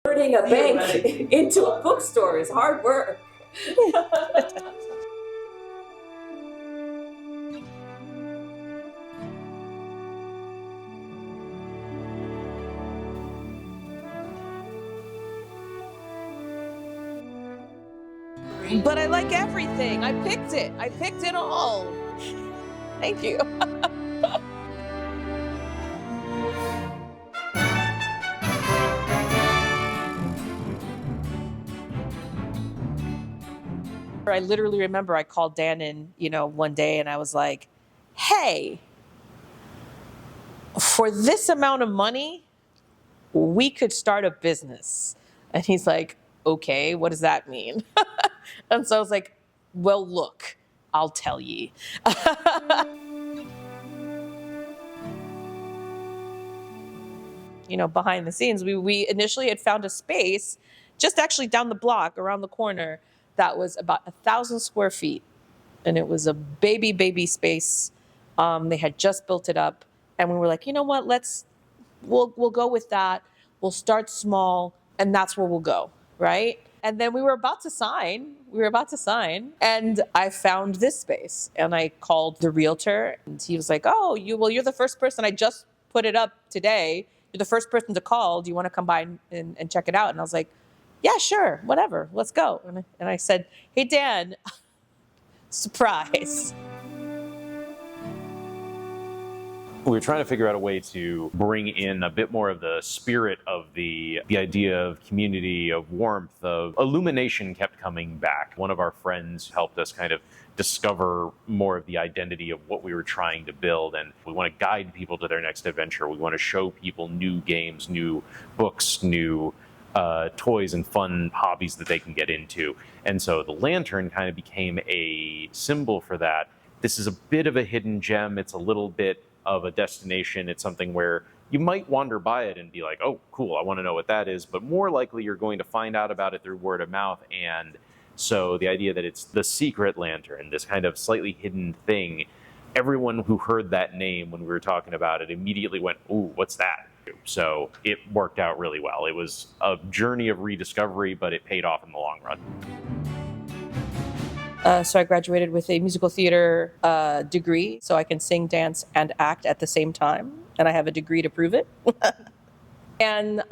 Turning a bank into a bookstore is hard work. But I like everything. I picked it. I picked it all. Thank you. I literally remember I called Dan in, one day and I was like, hey, for this amount of money, we could start a business. And he's like, okay, what does that mean? And so I was like, well, look, I'll tell ye. Behind the scenes, we initially had found a space just actually down the block around the corner that was about 1,000 square feet. And it was a baby space. They had just built it up. And we were like, you know what, we'll go with that. We'll start small and that's where we'll go, right? And then we were about to sign. And I found this space and I called the realtor and he was like, oh, you're the first person. I just put it up today. You're the first person to call. Do you want to come by and check it out? And I was like, yeah, sure, whatever, let's go. And I said, hey, Dan, surprise. We were trying to figure out a way to bring in a bit more of the spirit of the idea of community, of warmth, of illumination kept coming back. One of our friends helped us kind of discover more of the identity of what we were trying to build. And we want to guide people to their next adventure. We want to show people new games, new books, new toys and fun hobbies that they can get into. And so the lantern kind of became a symbol for that. This is a bit of a hidden gem. It's a little bit of a destination. It's something where you might wander by it and be like, oh, cool, I want to know what that is. But more likely you're going to find out about it through word of mouth. And so the idea that it's the secret lantern, this kind of slightly hidden thing, everyone who heard that name when we were talking about it immediately went, ooh, what's that? So it worked out really well. It was a journey of rediscovery, but it paid off in the long run. So I graduated with a musical theater degree, so I can sing, dance, and act at the same time. And I have a degree to prove it. And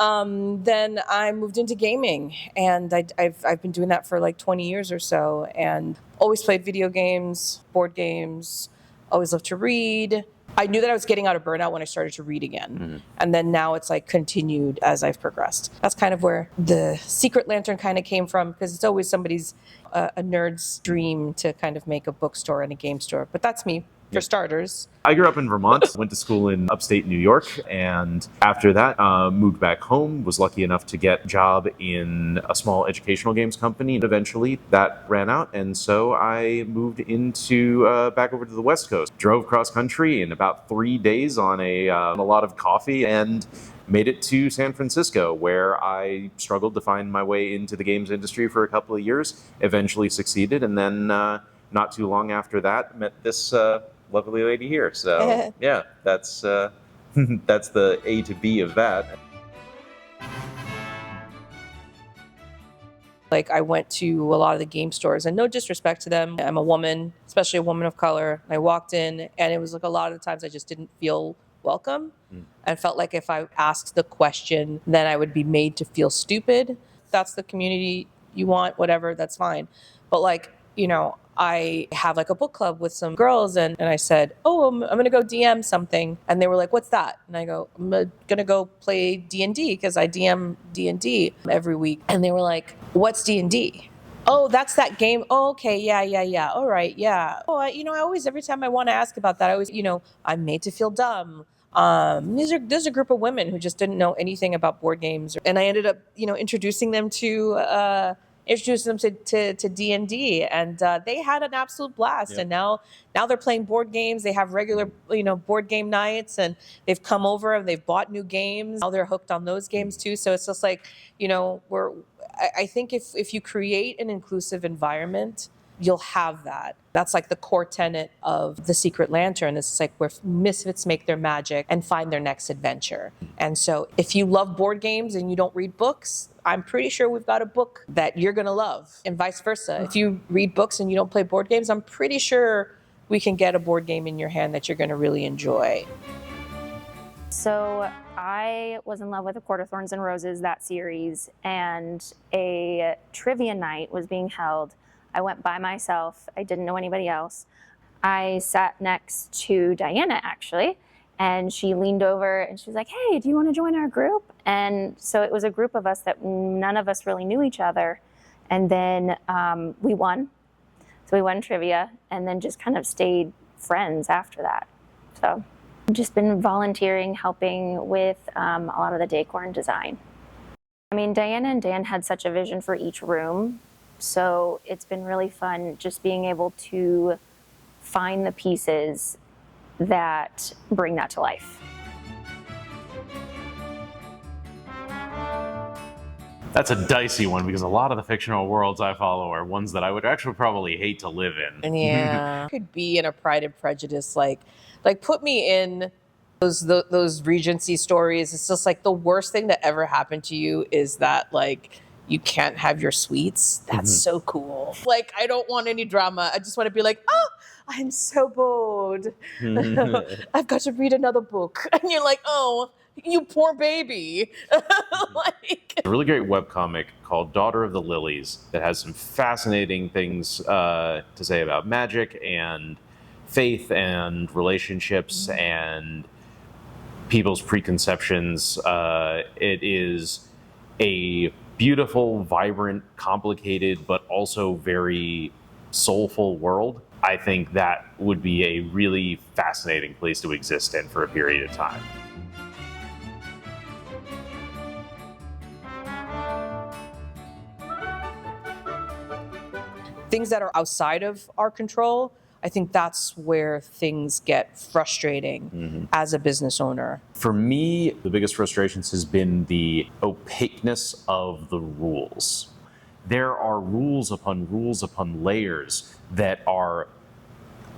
then I moved into gaming, and I've been doing that for like 20 years or so, and always played video games, board games, always loved to read. I knew that I was getting out of burnout when I started to read again. Mm-hmm. And then now it's like continued as I've progressed. That's kind of where the secret lantern kind of came from, because it's always somebody's, a nerd's dream to kind of make a bookstore and a game store. But that's me, for starters. I grew up in Vermont, went to school in upstate New York, and after that moved back home, was lucky enough to get a job in a small educational games company. And eventually that ran out, and so I moved into back over to the West Coast. Drove cross country in about 3 days on a lot of coffee and made it to San Francisco, where I struggled to find my way into the games industry for a couple of years, eventually succeeded, and then not too long after that met this lovely lady here. So yeah, that's that's the A to B of that. Like, I went to a lot of the game stores, and no disrespect to them, I'm a woman, especially a woman of color. I walked in and it was like a lot of the times I just didn't feel welcome. I felt like if I asked the question, then I would be made to feel stupid. That's the community you want, whatever, that's fine. But like, I have like a book club with some girls, and I said, oh, I'm going to go DM something. And they were like, what's that? And I go, I'm going to go play D&D, because I DM D&D every week. And they were like, what's D&D? Oh, that's that game. Oh, okay. Yeah. All right. Yeah. Oh, I always, every time I want to ask about that, I always, I'm made to feel dumb. There's a group of women who just didn't know anything about board games. And I ended up, introducing them to D&D, and they had an absolute blast. Yep. And now they're playing board games. They have regular, board game nights, and they've come over and they've bought new games. Now they're hooked on those games too. So it's just like, I think if you create an inclusive environment you'll have that. That's like the core tenet of the Secret Lantern. It's like where misfits make their magic and find their next adventure. And so if you love board games and you don't read books, I'm pretty sure we've got a book that you're gonna love, and vice versa. If you read books and you don't play board games, I'm pretty sure we can get a board game in your hand that you're gonna really enjoy. So I was in love with A Court of Thorns and Roses, that series, and a trivia night was being held. I went by myself. I didn't know anybody else. I sat next to Dianna, actually, and she leaned over and she was like, hey, do you want to join our group? And so it was a group of us that none of us really knew each other. And then we won. So we won trivia and then just kind of stayed friends after that. So I've just been volunteering, helping with a lot of the decor and design. I mean, Dianna and Dan had such a vision for each room. So it's been really fun just being able to find the pieces that bring that to life. That's a dicey one because a lot of the fictional worlds I follow are ones that I would actually probably hate to live in. And yeah, could be in a Pride and Prejudice, like put me in those Regency stories. It's just like the worst thing that ever happened to you is that like you can't have your sweets. That's so cool. Like, I don't want any drama. I just want to be like, oh, I'm so bored. I've got to read another book. And you're like, oh, you poor baby. Like, A really great webcomic called Daughter of the Lilies that has some fascinating things to say about magic and faith and relationships and people's preconceptions. It is a beautiful, vibrant, complicated, but also very soulful world. I think that would be a really fascinating place to exist in for a period of time. things that are outside of our control, I think that's where things get frustrating as a business owner. For me, the biggest frustrations has been the opaqueness of the rules. There are rules upon layers that are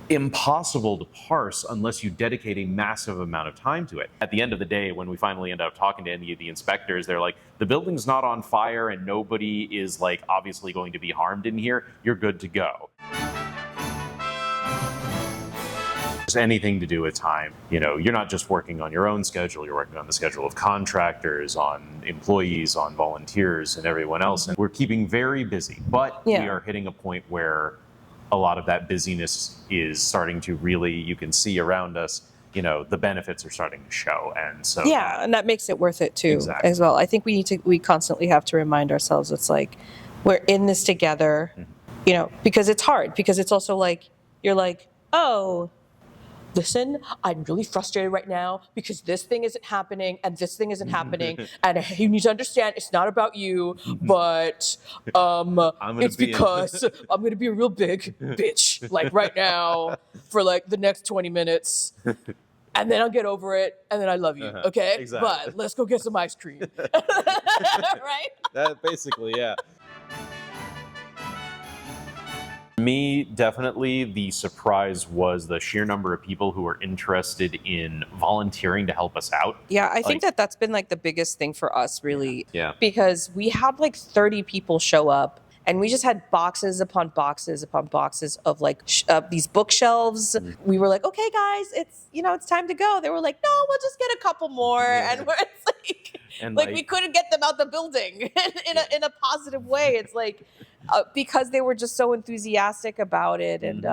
impossible to parse unless you dedicate a massive amount of time to it. At the end of the day, when we finally end up talking to any of the inspectors, they're like, the building's not on fire and nobody is like obviously going to be harmed in here. You're good to go. Anything to do with time. You know, you're not just working on your own schedule, you're working on the schedule of contractors, on employees, on volunteers, and everyone else. And we're keeping very busy, but we are hitting a point where a lot of that busyness is starting to really, you can see around us, you know, the benefits are starting to show. And so and that makes it worth it too, as well. I think we constantly have to remind ourselves, it's like, we're in this together, you know, because it's hard, because it's also like, you're like, oh, listen, I'm really frustrated right now because this thing isn't happening and this thing isn't happening. And you need to understand it's not about you, but it's because I'm going to be a real big bitch, like right now for like the next 20 minutes. And then I'll get over it, and then I love you, okay? Exactly. But let's go get some ice cream. Right? That basically, yeah. Me, definitely the surprise was the sheer number of people who were interested in volunteering to help us out. Yeah, I think that's been like the biggest thing for us, really. Yeah. Because we had like 30 people show up, and we just had boxes upon boxes upon boxes of like these bookshelves. We were like, okay, guys, it's time to go. They were like, no, we'll just get a couple more. And we're like we couldn't get them out the building in a positive way. It's like, because they were just so enthusiastic about it. And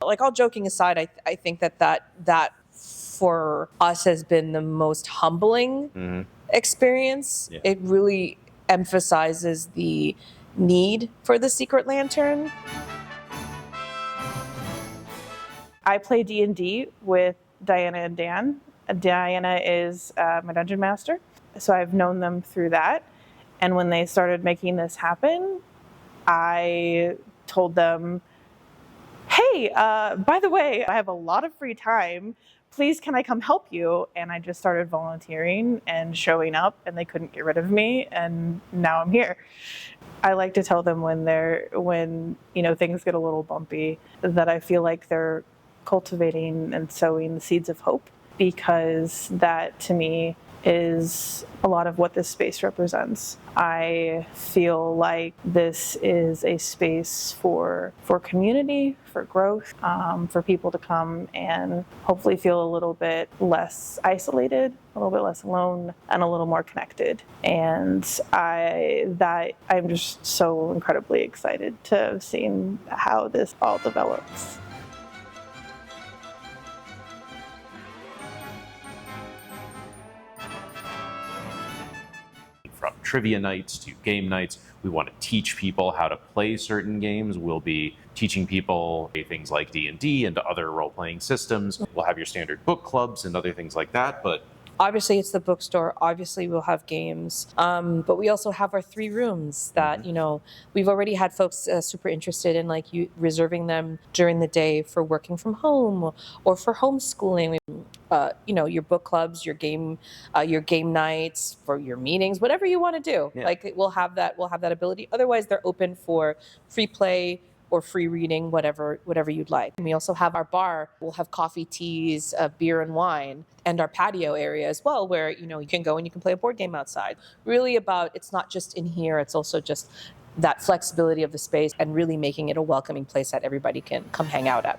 like, all joking aside, I think that for us has been the most humbling experience. Yeah. It really emphasizes the need for the Secret Lantern. I play D&D with Dianna and Dan. Dianna is my dungeon master, so I've known them through that. And when they started making this happen, I told them, hey, by the way, I have a lot of free time please, can I come help you? And I just started volunteering and showing up, and they couldn't get rid of me, and now I'm here. I like to tell them when things get a little bumpy, that I feel like they're cultivating and sowing the seeds of hope, because that to me is a lot of what this space represents. I feel like this is a space for community, for growth, for people to come and hopefully feel a little bit less isolated, a little bit less alone, and a little more connected. And I'm just so incredibly excited to have seen how this all develops. From trivia nights to game nights, we want to teach people how to play certain games. We'll be teaching people things like D&D and other role-playing systems. We'll have your standard book clubs and other things like that, but Obviously, it's the bookstore. Obviously, we'll have games. But we also have our 3 rooms that, we've already had folks super interested in reserving them during the day for working from home or for homeschooling. Your book clubs, your game nights, for your meetings, whatever you want to do. Yeah. We'll have that ability. Otherwise, they're open for free play or free reading, whatever you'd like. And we also have our bar. We'll have coffee, teas, beer and wine, and our patio area as well, where you can go and you can play a board game outside. Really it's not just in here, it's also just that flexibility of the space and really making it a welcoming place that everybody can come hang out at.